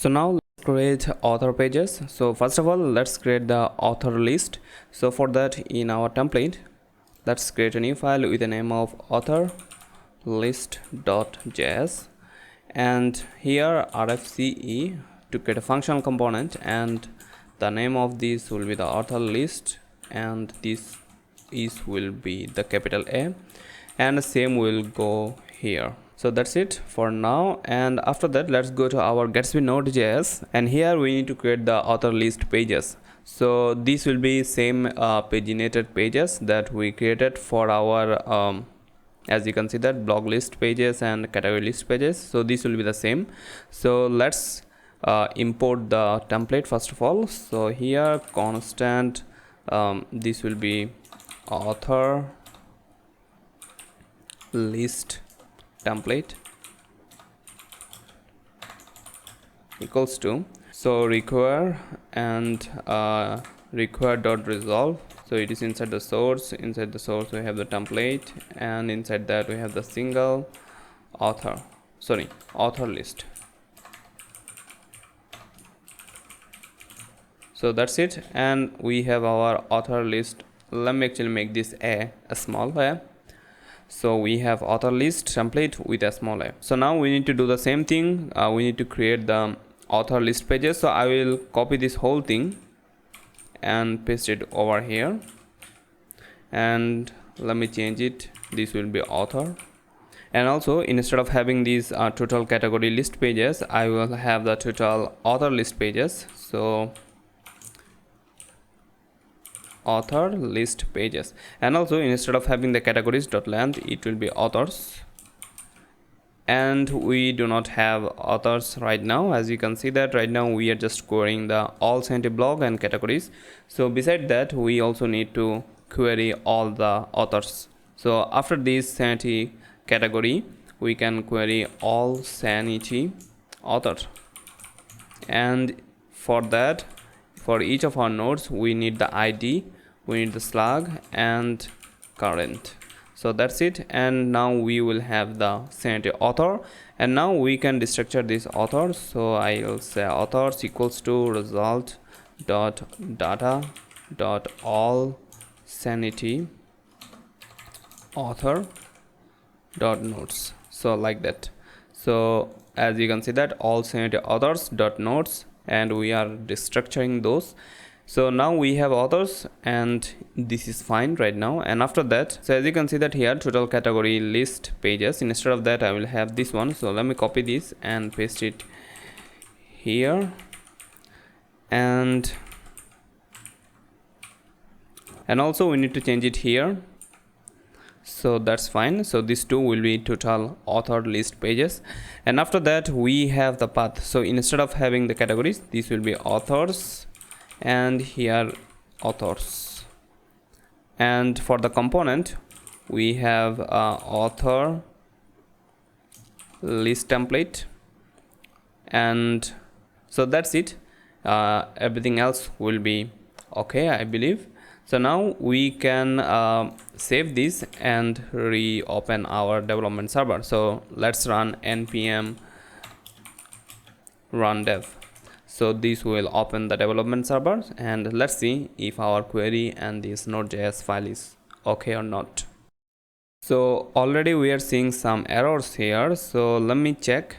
So now let's create author pages. So first of all, let's create the author list. So for that, in our template, let's create a new file with the name of author list.js, and here rfce to create a functional component, and the name of this will be the author list, and this will be the capital A, and the same will go here. So that's it for now, and after that let's go to our Gatsby.js, and here we need to create the author list pages. So this will be same paginated pages that we created for our as you can see that blog list pages and category list pages. So this will be the same. So let's import the template first of all. So here constant this will be author list template equals to, so require and require dot resolve. So it is inside the source. Inside the source we have the template, and inside that we have the single author list. So that's it, and we have our author list. Let me actually make this a small a. So we have author list template with a small a. So now we need to do the same thing. We need to create the author list pages. So I will copy this whole thing and paste it over here, and let me change it. This will be author, and also instead of having these total category list pages, I will have the total author list pages. So author list pages, and also instead of having the categories dot length, it will be authors, and we do not have authors right now. As you can see that right now we are just querying the all Sanity blog and categories. So beside that we also need to query all the authors. So after this Sanity category we can query all Sanity authors, and for that, for each of our nodes we need the ID, we need the slug and current. So that's it, and now we will have the Sanity author, and now we can destructure this author. So I will say authors equals to result dot data dot all Sanity author dot nodes. So like that. So as you can see that all Sanity authors dot nodes, and we are destructuring those. So now we have authors, and this is fine right now. And after that, so as you can see that here total category list pages, instead of that I will have this one. So let me copy this and paste it here, and also we need to change it here. So that's fine. So these two will be total author list pages, and after that we have the path. So instead of having the categories, this will be authors, and here authors, and for the component we have author list template, and so that's it. Everything else will be okay, I believe. So now we can save this and reopen our development server. So let's run npm run dev. So this will open the development server, and let's see if our query and this node.js file is okay or not. So already we are seeing some errors here. So let me check.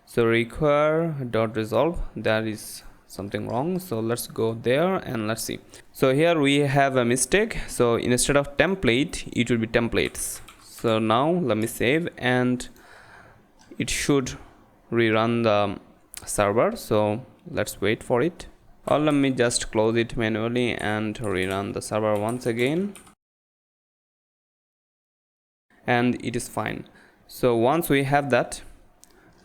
So require dot resolve, there is something wrong. So let's go there and let's see. So here we have a mistake. So instead of template, it will be templates. So now let me save, and it should rerun the server. So let's wait for it, or let me just close it manually and rerun the server once again, and it is fine. So once we have that,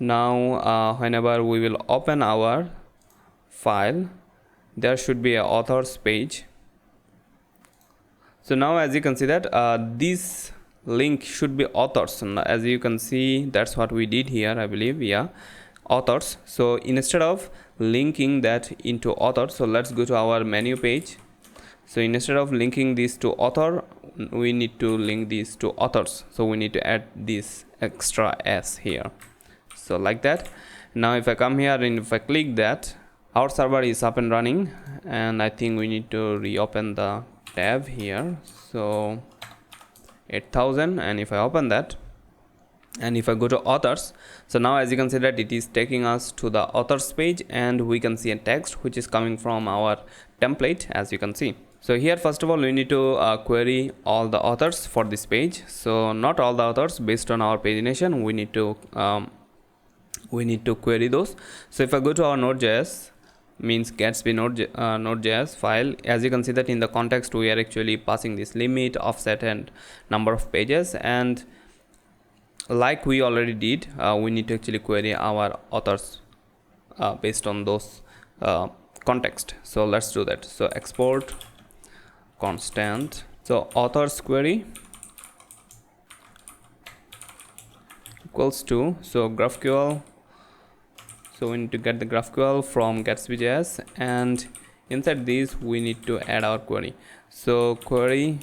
now whenever we will open our file, there should be an authors page. So now as you can see that this link should be authors, and as you can see that's what we did here, I believe. Yeah, authors. So instead of linking that into author, so let's go to our menu page. So instead of linking this to author, we need to link these to authors. So we need to add this extra s here. So like that, Now if I come here and if I click that, our server is up and running, and I think we need to reopen the tab here. So 8000, and if I open that and if I go to authors, so now as you can see that it is taking us to the authors page, and we can see a text which is coming from our template, as you can see. So here first of all we need to query all the authors for this page. So not all the authors, based on our pagination we need to query those. So if I go to our node.js, means Gatsby node.js file, as you can see that in the context we are actually passing this limit, offset and number of pages, and like we already did, we need to actually query our authors based on those context. So let's do that. So export constant, so authors query equals to, so GraphQL, so we need to get the GraphQL from Gatsby.js, and inside this we need to add our query. So query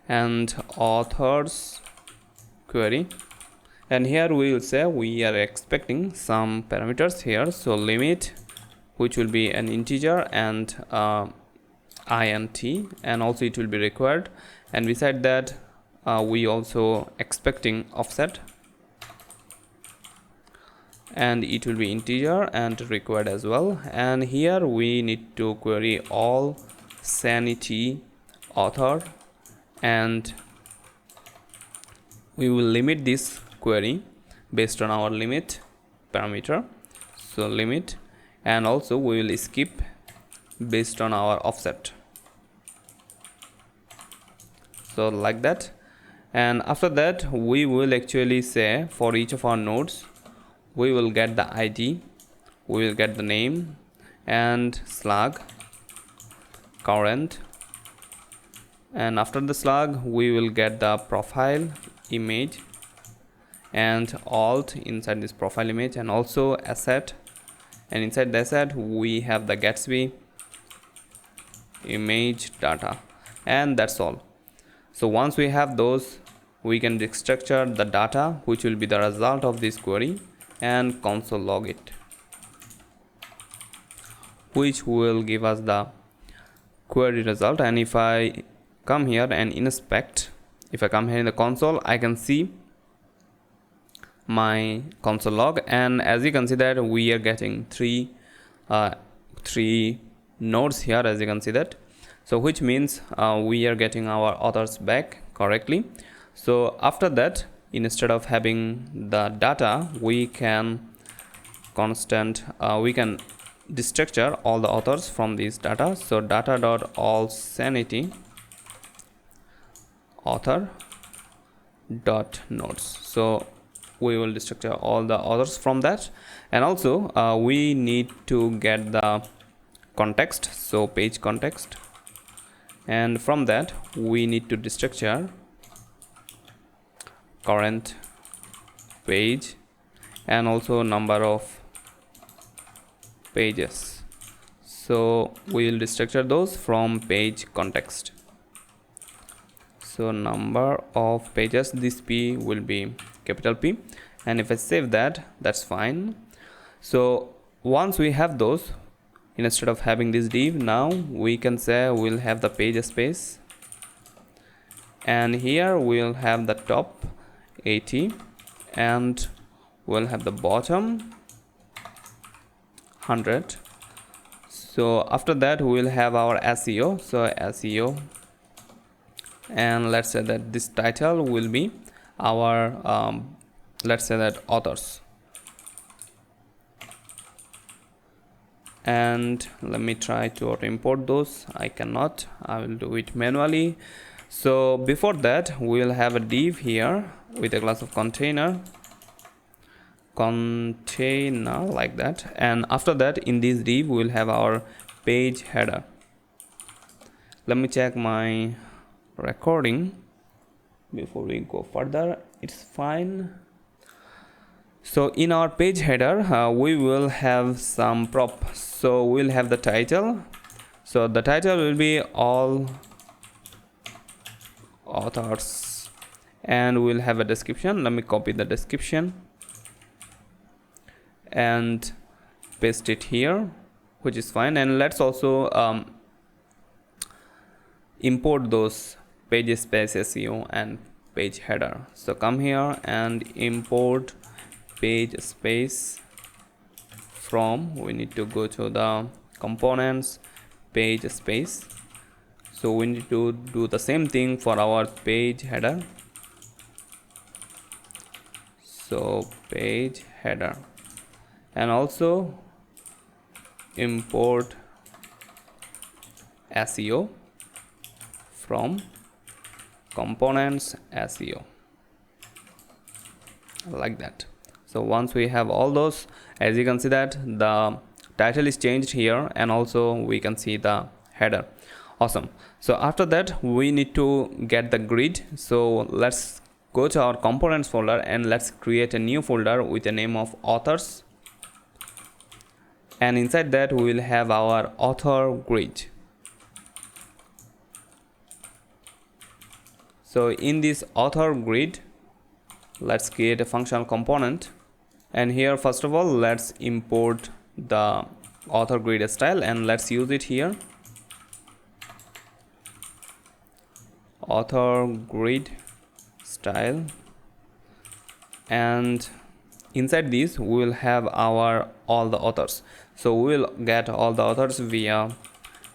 and authors query, and here we will say we are expecting some parameters here. So limit, which will be an integer, and int, and also it will be required, and beside that we also expecting offset, and it will be integer and required as well. And here we need to query all sanity author, and we will limit this query based on our limit parameter. So limit, and also we will skip based on our offset. So like that, and after that we will actually say for each of our nodes we will get the ID, we will get the name, and slug current, and after the slug we will get the profile image and alt inside this profile image, and also asset, and inside the asset we have the Gatsby image data, and that's all. So once we have those, we can destructure the data which will be the result of this query and console log it, which will give us the query result. And if I come here and inspect, if I come here in the console, I can see my console log, and as you can see that we are getting three nodes here, as you can see that. So which means we are getting our authors back correctly. So after that, instead of having the data, we can we can destructure all the authors from this data. So data dot all sanity author dot nodes. So we will destructure all the authors from that, and also we need to get the context, so page context, and from that we need to destructure current page and also number of pages. So we will destructure those from page context. So number of pages, this P will be capital P, and if I save that, that's fine. So once we have those, instead of having this div, now we can say we'll have the page space, and here we'll have the top 80, and we'll have the bottom 100. So after that we'll have our SEO, so SEO, and let's say that this title will be our let's say that authors, and let me try to auto import those. I cannot, I will do it manually. So before that we will have a div here with a class of container like that, and after that in this div we will have our page header. Let me check my recording before we go further. It's fine. So in our page header we will have some prop. So we'll have the title, so the title will be all authors, and we'll have a description. Let me copy the description, and paste it here, which is fine. And let's also import those page space SEO and page header. So come here and import page space from, we need to go to the components, page space. So we need to do the same thing for our page header. So page header, and also import SEO from components SEO, like that. So once we have all those, as you can see that the title is changed here, and also we can see the header. Awesome. So after that we need to get the grid. So let's go to our components folder and let's create a new folder with the name of authors, and inside that we will have our author grid. So in this author grid, let's create a functional component, and here first of all let's import the author grid style and let's use it here. Author grid style, and inside this we will have our all the authors. So we will get all the authors via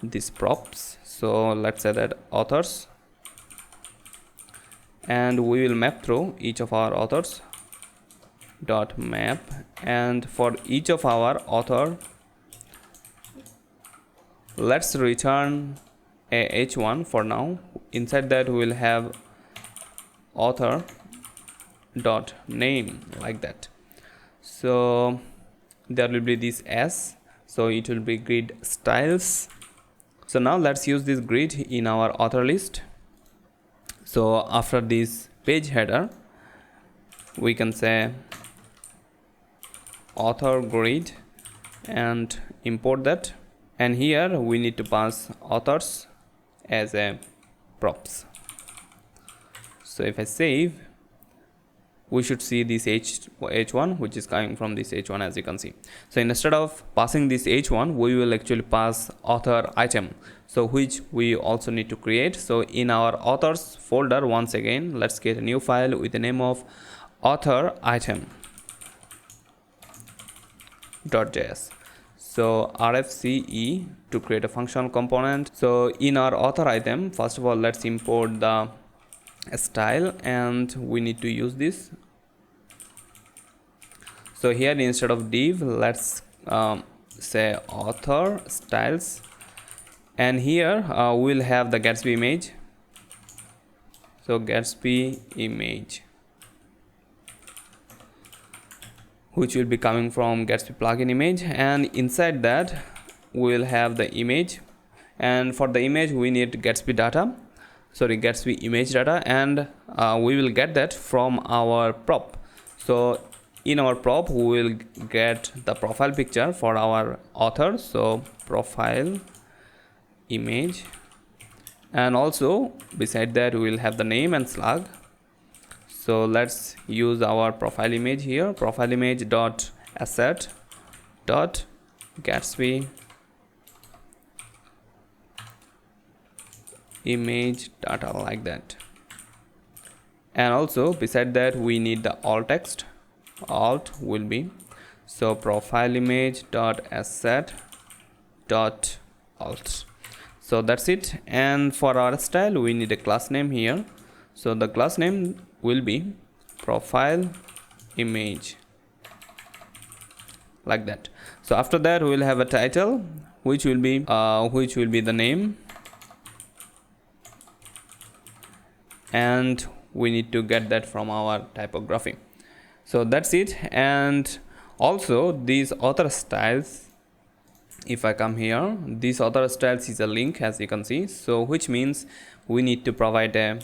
these props. So let's say that authors, and we will map through each of our authors dot map, and for each of our author let's return a h1 for now. Inside that we will have author dot name, like that. So there will be this s, so it will be grid styles. So now let's use this grid in our author list. So after this page header we can say author grid and import that, and here we need to pass authors as a props. So if I save, we should see this h1 which is coming from this h1, as you can see. So instead of passing this h1 we will actually pass author item, so which we also need to create. So in our authors folder, once again let's get a new file with the name of author item .js. So rfce to create a functional component. So in our author item, first of all let's import the style, and we need to use this. So here instead of div let's say author styles, and here we'll have the Gatsby image. So Gatsby image, which will be coming from Gatsby plugin image, and inside that we'll have the image, and for the image we need Gatsby image data, and we will get that from our prop. So in our prop we will get the profile picture for our author, so profile image, and also beside that we will have the name and slug. So let's use our profile image here, profile image dot asset dot Gatsby image data, like that. And also beside that we need the alt text. Alt will be, so profile image dot asset dot alt. So that's it. And for our style we need a class name here, so the class name will be profile image, like that. So after that we will have a title which will be the name, and we need to get that from our typography. So that's it. And also these author styles, if I come here, this author styles is a link, as you can see. So which means we need to provide a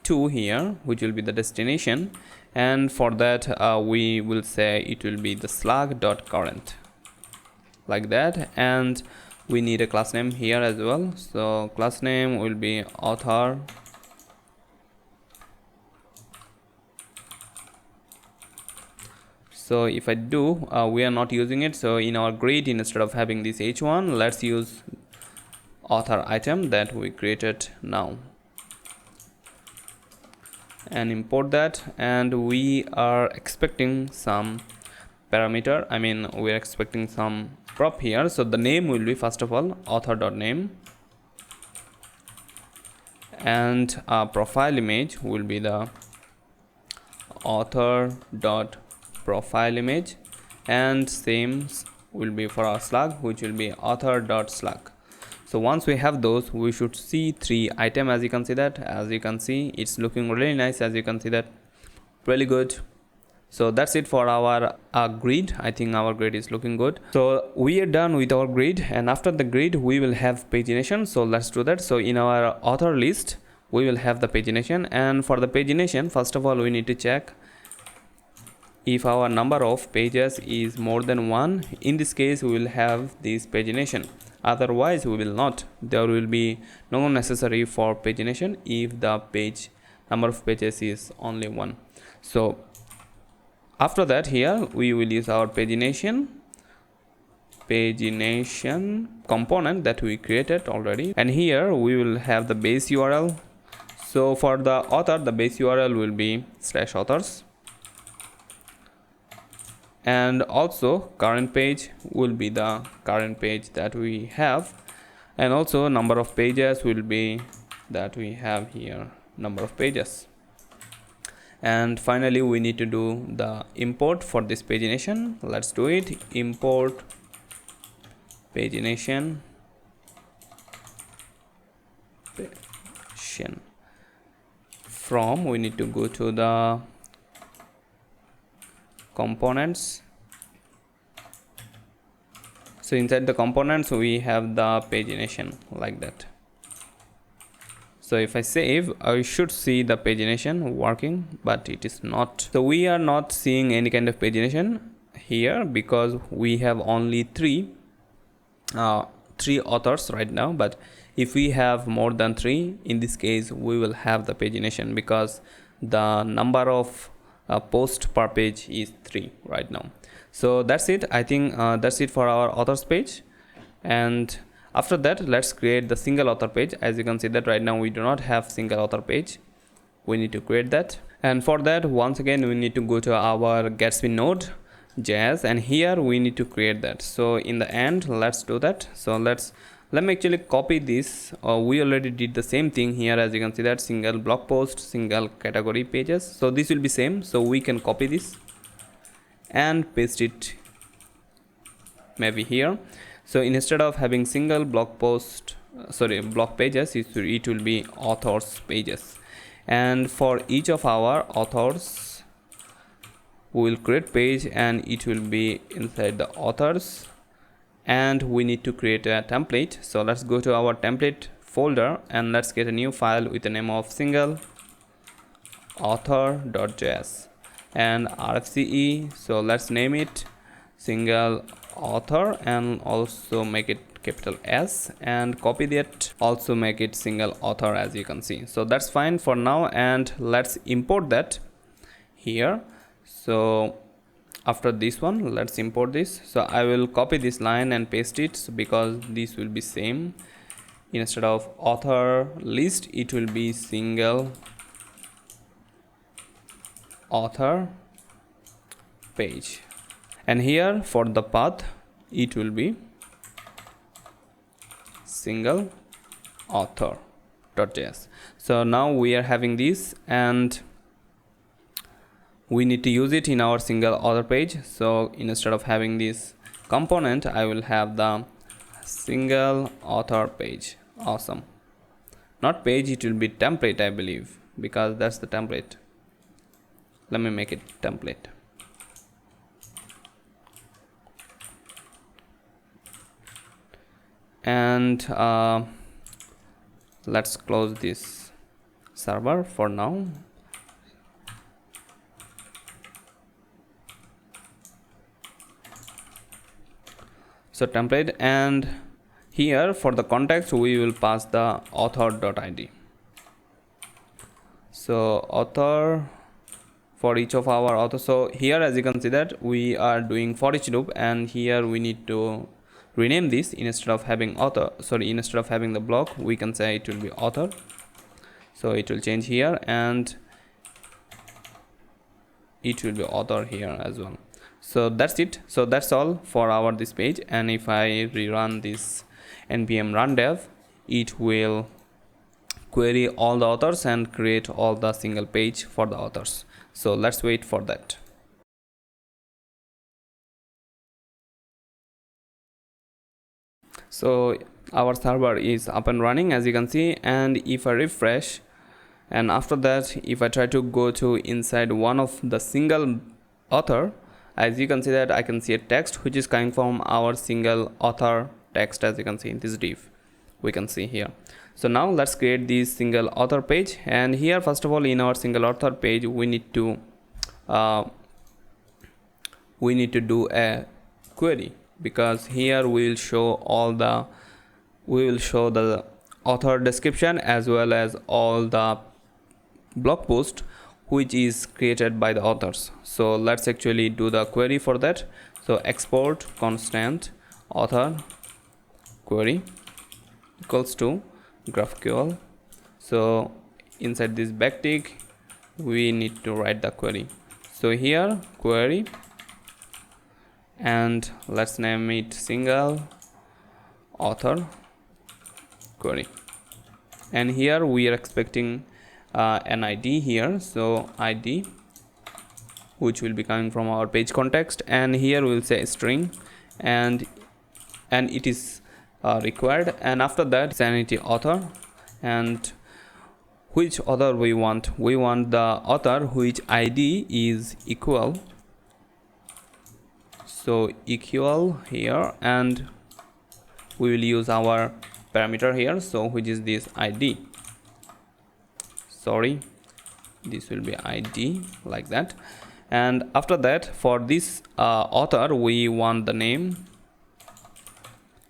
to here, which will be the destination, and for that we will say it will be the slug.current, like that. And we need a class name here as well, so class name will be author So if I do, we are not using it. So in our grid, instead of having this h1, let's use author item that we created now and import that. And we are expecting some parameter, I mean we are expecting some prop here. So the name will be, first of all, author.name, and profile image will be the author.profile image, and same will be for our slug, which will be author.slug. So once we have those, we should see 3 item. As you can see that, it's looking really nice. As you can see that, really good. So that's it for our grid. I think our grid is looking good. So we are done with our grid, and after the grid we will have pagination. So let's do that. So in our author list we will have the pagination, and for the pagination, first of all we need to check if our number of pages is more than 1. In this case we will have this pagination, otherwise we will not. There will be no necessary for pagination if the page number of pages is only 1. So after that, here we will use our pagination component that we created already, and here we will have the base URL. So for the author, the base URL will be /authors, and also current page will be the current page that we have, and also number of pages will be that we have here, number of pages. And finally we need to do the import for this pagination. Let's do it. Import pagination from, we need to go to the components. So inside the components we have the pagination like that. So if I save, I should see the pagination working, but it is not. So we are not seeing any kind of pagination here because we have only three authors right now. But if we have more than 3, in this case we will have the pagination, because the number of post per page is 3 right now. So that's it. I think that's it for our authors page. And after that, let's create the single author page. As you can see that right now we do not have single author page. We need to create that, and for that, once again we need to go to our Gatsby node.js, and here we need to create that. So in the end, let's do that. So let me actually copy this. We already did the same thing here. As you can see that, single blog post, single category pages. So this will be same. So we can copy this and paste it maybe here. So instead of having single blog pages, it will be authors pages. And for each of our authors, we will create page, and it will be inside the authors, and we need to create a template. So let's go to our template folder and let's get a new file with the name of single author.js and RFCE. So let's name it single author and also make it capital S, and copy that, also make it single author, as you can see. So that's fine for now, and let's import that here. So after this one, let's import this. So I will copy this line and paste it, because this will be same. Instead of author list, it will be single author page, and here for the path it will be single author.js. So now we are having this, and we need to use it in our single author page. So instead of having this component, I will have the single author page. Awesome. Not page, it will be template, I believe, because that's the template. Let me make it template. And let's close this server for now. So template, and here for the context we will pass the author.id. So author for each of our authors. So here as you can see that we are doing for each loop, and here we need to rename this. Instead of having author, instead of having the block, we can say it will be author. So it will change here, and it will be author here as well. So that's it. So that's all for our this page. And if I rerun this npm run dev, it will query all the authors and create all the single page for the authors. So let's wait for that. So our server is up and running as you can see, and if I refresh, and after that if I try to go to inside one of the single author, as you can see that I can see a text which is coming from our single author text, as you can see in this div we can see here. So now let's create this single author page, and here first of all in our single author page we need to do a query, because here we will show the author description as well as all the blog post which is created by the authors. So let's actually do the query for that. So export constant author query equals to GraphQL. So inside this backtick we need to write the query. So here query, and let's name it single author query, and here we are expecting an ID here. So ID which will be coming from our page context, and here we will say string, and it is required, and after that sanity author, and which author we want the author which ID is equal, so equal here, and we will use our parameter here, so which is this ID, this will be ID like that. And after that for this author we want the name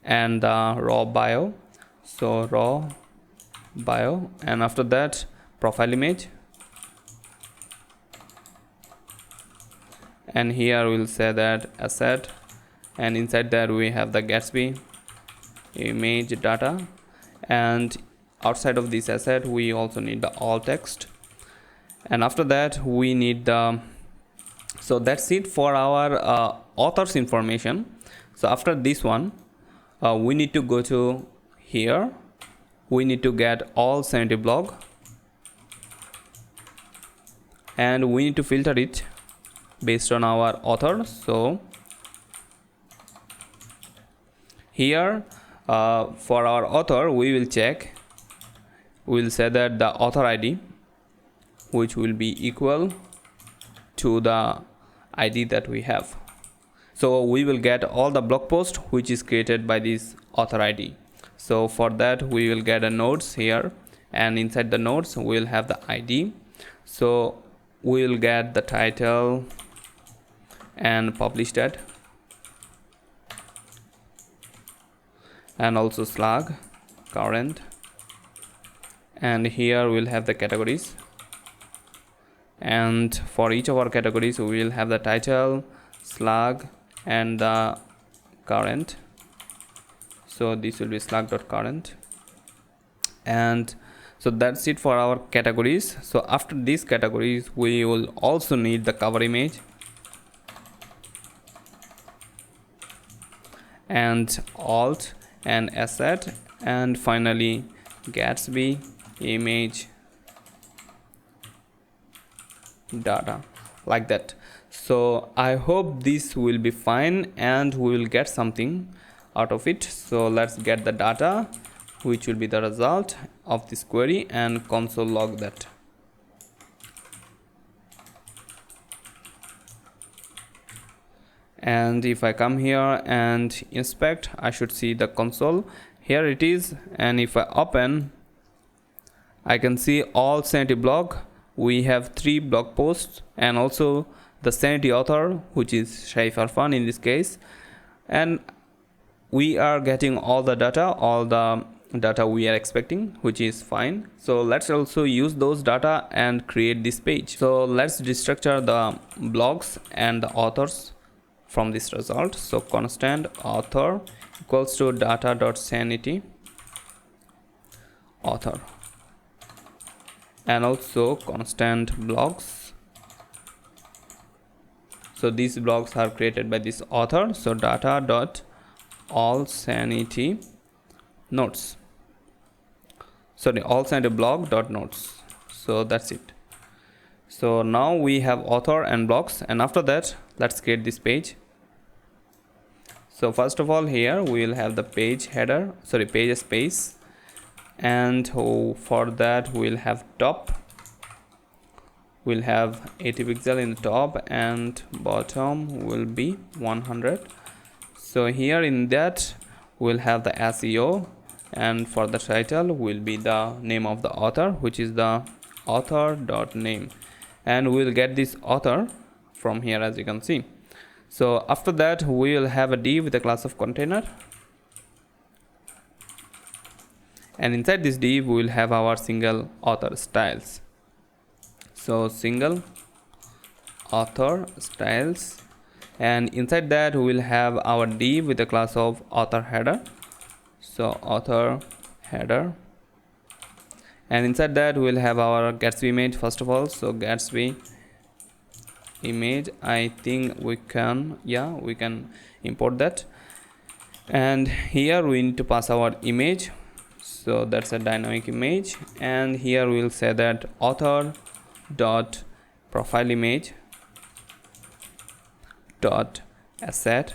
and the raw bio, so raw bio, and after that profile image, and here we'll say that asset, and inside that we have the Gatsby image data, and outside of this asset we also need the alt text, and after that we need the, so that's it for our authors information. So after this one we need to go to here, we need to get all sanity blog, and we need to filter it based on our author. So here for our author we will check, we will say that the author ID which will be equal to the ID that we have. So we will get all the blog post which is created by this author ID. So for that we will get a nodes here, and inside the nodes we will have the ID. So we will get the title and publish that, and also slug current, and here we'll have the categories, and for each of our categories we will have the title, slug, and the current. So this will be slug.current, and so that's it for our categories. So after these categories we will also need the cover image and alt and asset, and finally Gatsby image data, like that. So I hope this will be fine and we will get something out of it. So let's get the data which will be the result of this query and console log that. And if I come here and inspect, I should see the console. Here it is, and if I open, I can see all sanity blog. We have 3 blog posts and also the sanity author, which is Shaif Arfan in this case, and we are getting all the data, all the data we are expecting, which is fine. So let's also use those data and create this page. So let's destructure the blogs and the authors from this result. So constant author equals to data.sanity author, and also constant blogs. So these blogs are created by this author. So data.all sanity notes, sorry, all sanity blog dot notes. So that's it. So now we have author and blogs, and after that let's create this page. So first of all, here we will have the page header, sorry, page space, and for that we'll have top, we'll have 80 pixel in the top, and bottom will be 100. So here in that we'll have the SEO, and for the title will be the name of the author, which is the author.name, and we'll get this author from here, as you can see. So after that we will have a div with a class of container, and inside this div we will have our single author styles. So single author styles, and inside that we will have our div with a class of author header. So author header, and inside that we will have our Gatsby image first of all. So Gatsby image, I think we can, yeah, we can import that, and here we need to pass our image. So that's a dynamic image, and here we'll say that author dot profile image dot asset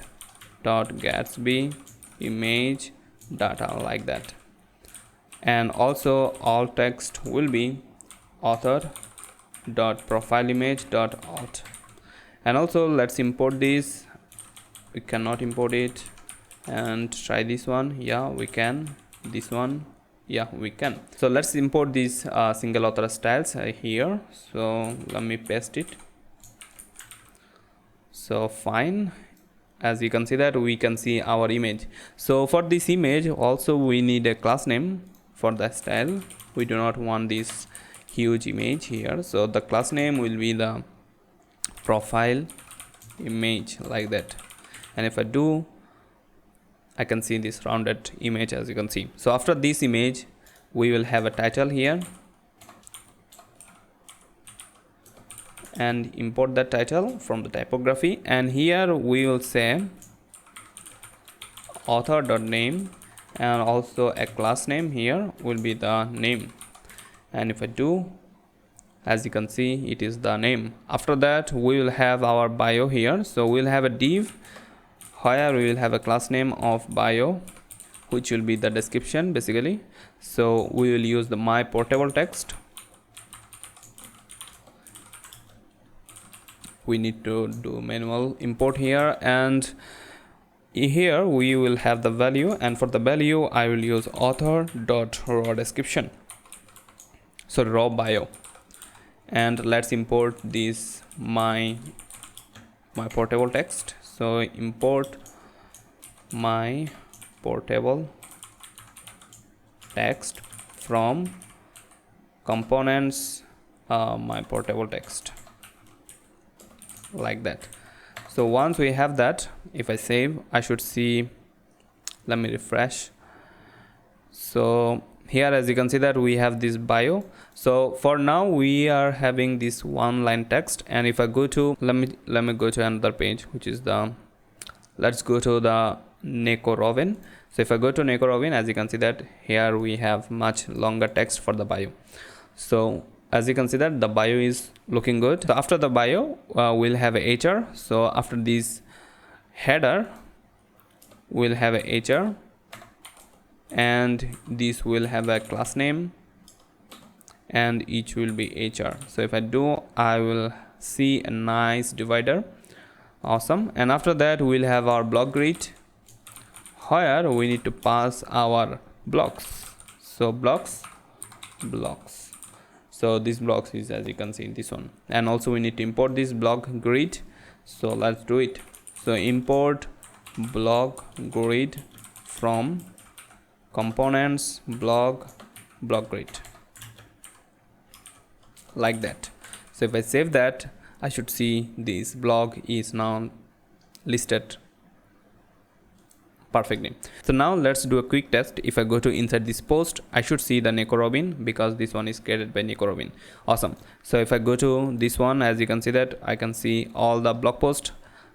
dot Gatsby image data, like that. And also all text will be author dot profile image dot alt. And also let's import this. We cannot import it, and try this one. Yeah, we can. This one, yeah, we can. So let's import these single author styles here. So let me paste it. So fine, as you can see that we can see our image. So for this image also we need a class name for the style. We do not want this huge image here, so the class name will be the profile image, like that. And if I do, I can see this rounded image, as you can see. So after this image we will have a title here, and import that title from the typography, and here we will say author.name, and also a class name here will be the name. And if I do, as you can see, it is the name. After that we will have our bio here. So we'll have a div where we will have a class name of bio, which will be the description basically. So we will use the my portable text. We need to do manual import here, and here we will have the value, and for the value I will use author dot raw description, so raw bio. And let's import this my portable text. So import my portable text from components my portable text, like that. So once we have that, if I save, I should see, let me refresh. So here, as you can see that we have this bio. So for now we are having this one line text, and if I go to, let me go to another page, which is the, let's go to the Neko Robin. So if I go to Neko Robin, as you can see that here we have much longer text for the bio. So as you can see that the bio is looking good. So after the bio we'll have a HR. So after this header we'll have a HR, and this will have a class name, and each will be HR. So if I do, I will see a nice divider. Awesome. And after that we'll have our block grid, where we need to pass our blocks. So blocks. So this blocks is, as you can see, this one. And also we need to import this block grid. So let's do it. So import block grid from components blog grid, like that. So if I save that, I should see this blog is now listed perfectly. So now let's do a quick test. If I go to inside this post, I should see the Nico Robin, because this one is created by Nico Robin. Awesome. So if I go to this one, as you can see that I can see all the blog posts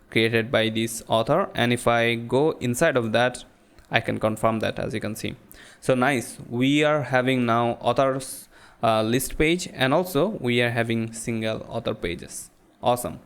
created by this author, and if I go inside of that, I can confirm that, as you can see. So nice, we are having now authors list page, and also we are having single author pages. Awesome.